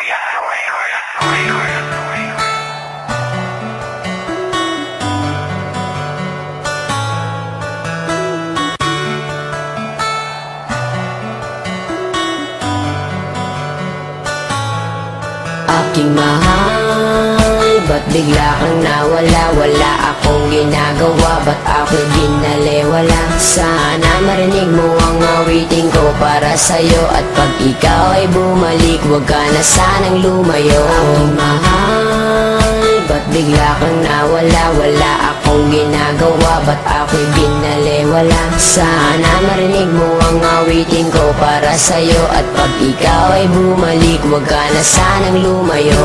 Aking mahal, ba't bigla kang nawala? Wala akong ginagawa, ba't ako'y binaliwala? Sana marinig mo ang awitin ko para sa'yo, at pag ikaw ay bumalik, huwag ka na sanang lumayo. Aking mahal, ba't bigla kang nawala? Wala akong ginagawa, ba't ako'y binaliwala? Sana marinig mo ang awitin ko para sa'yo, at pag ikaw ay bumalik, huwag ka na sanang lumayo.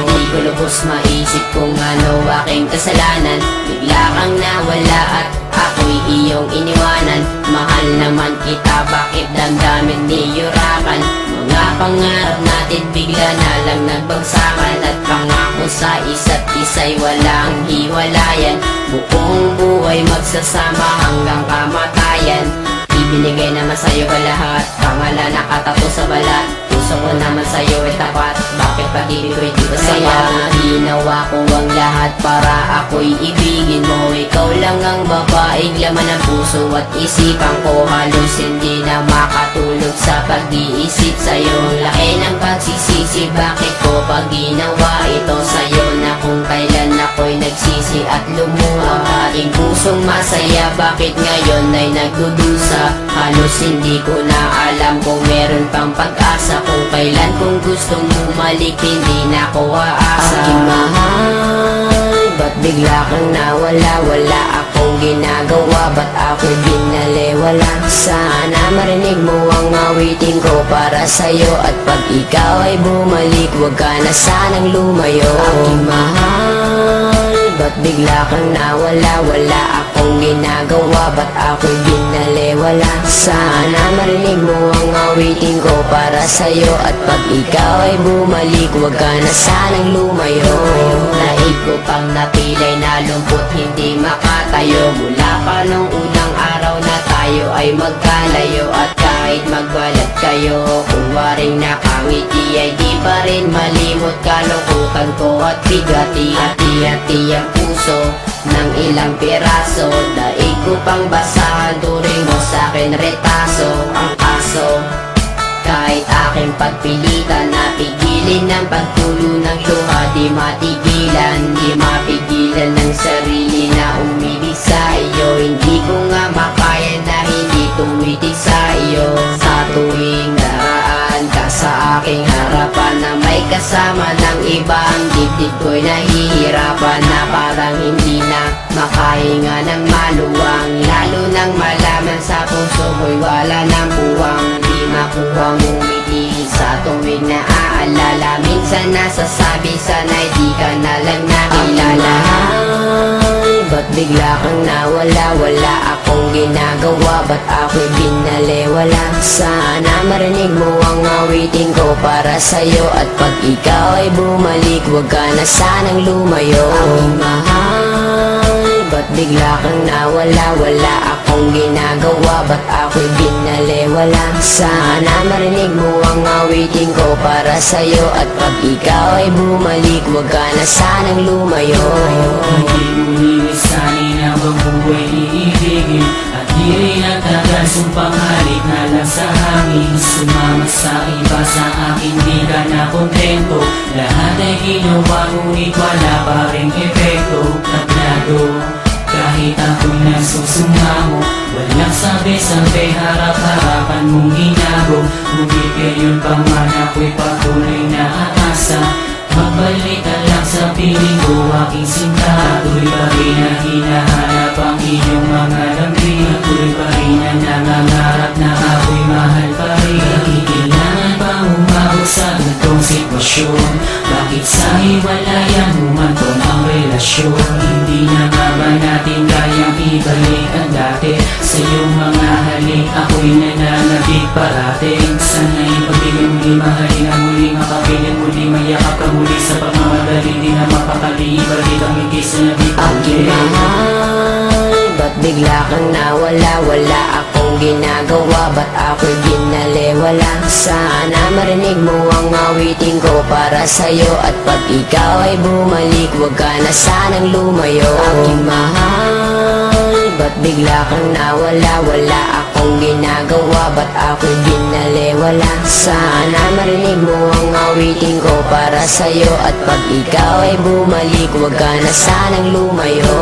Di ko lubos maisip kung ano aking kasalanan. Bigla kang nawala at ako'y iyong iniwanan. Mahal naman kita, bakit damdamin niyurakan? Mga pangarap natin bigla na lang nagbagsakan, at pangako sa isa't isa'y walang hiwalayan. Buong buhay magsasama hanggang kamatayan. Ibinigay naman sa'yo ang lahat, pangalan nakatato sa balat. Puso ko naman sa'yo ay tapat, bakit pag-ibig ko'y di ba saya? Ginawa ko ang lahat para ako'y ibigin mo. Ikaw lang ang babaeng laman ng puso at isipan ko. Halos hindi na makatulog sa pag-iisip sa'yo. Laki ng pagsisisi, bakit ko pag ginawa ito sa'yo? Na kung kailan ako'y nagsisi at lumuha. Aking pusong masaya, bakit ngayon ay nagdudusa? Halos hindi ko na alam kung meron pang pag-asa. Kung kailan kung gustong bumalik, hindi na ako aasa. Aking mahal, ba't bigla kang nawala? Wala akong ginagawa, ba't ako'y binaliwala? Sana marinig mo ang awitin ko para sa'yo, at pag ikaw ay bumalik, huwag ka na sanang lumayo. Aking mahal, ba't bigla kang nawala? Wala akong ginagawa, ba't ako'y binaliwala? Sana marinig mo ang awitin ko para sa'yo, at pag ikaw ay bumalik, huwag ka na sanang lumayo. Naig ko pang napilay na lumpot, hindi makatayo. Mula pa nung unang araw na tayo ay magkalayo, at kahit magbalat kayo, kung waring nakangiti ay di pa rin malimot. Kalungkutan ko at bigati, hati-hati ang puso ng ilang piraso. Daig ko pang basahan, turing mo sa'kin retaso. Ang kaso, kahit aking pagpilitan, napigilin ng pagtulo ng luha. Di matigilan, di mapigilan ng sarili na umibig sa iyo. Hindi ko nga makaya na hindi tumitig sa iyo. Sa tuwing daraan ka sa aking harapan, na may kasama ng iba, ang dibdib ko'y nahihirapan. Na parang hindi na makahinga ng maluwang, lalo nang malaman sa puso ko'y wala ng buwang. Di makuhang umiti sa tuwing naaalala. Minsan nasasabi, sana'y di ka na lang nakilala. Ba't bigla kang nawala? Wala akong ginagawa, ba't ako'y binaliwala? Sana marinig mo ang awitin ko para sa'yo, at pag ikaw ay bumalik, huwag ka na sanang lumayo. Aking mahal, ba't bigla kang nawala? Wala akong ginagawa, ba't ako'y binaliwala? Sana marinig mo ang awitin ko para sa'yo, at pag ikaw ay bumalik, huwag ka na sanang lumayo. Hindi mo lilisanin ang buhay iibigin, at di rin nagtagal sumpang halik na lang sa hangin. Sumama sa iba, sa akin di ka na kontento. Lahat ay ginawa, ngunit wala pa rin epekto. Tablado, kahit ako'y nasusumamo, walang sabi-sabi, harap-harapan mong ginago. Ngunit gayon pa man ako'y patuloy na aasa. Magbalik ka lang sa piling ko, aking sinta. Tuloy pa rin na hinahanap ang iyong mga lambing. Tuloy pa rin na nangangarap na ako'y mahal pa rin. Kailangan pa umabot sa ganitong sitwasyon? Bakit sa hiwalayan humantong ang relasyon? Hindi na nga ba natin kayang ibalik ang dati? Sa iyong mga halik ako'y nananabik parating. Sana'y pagbigay muli, mahalin ang muli, makapiling muli, mayakap ka muli. Sa pagmamadali di na mapakali, ibalik ang ikis na nabig. Aking mahal, ba't bigla kang nawala? Wala akong ginagawa, ba't ako'y binalewala? Sana marinig mo ang awitin ko para sa'yo, at pag ikaw ay bumalik, huwag ka na sanang lumayo. Aking mahal, ba't bigla kang nawala? Wala akong ginagawa, ba't ako'y binalewala? Sana marinig mo ang awitin ko para sa'yo, at pag ikaw ay bumalik, huwag ka na sanang lumayo.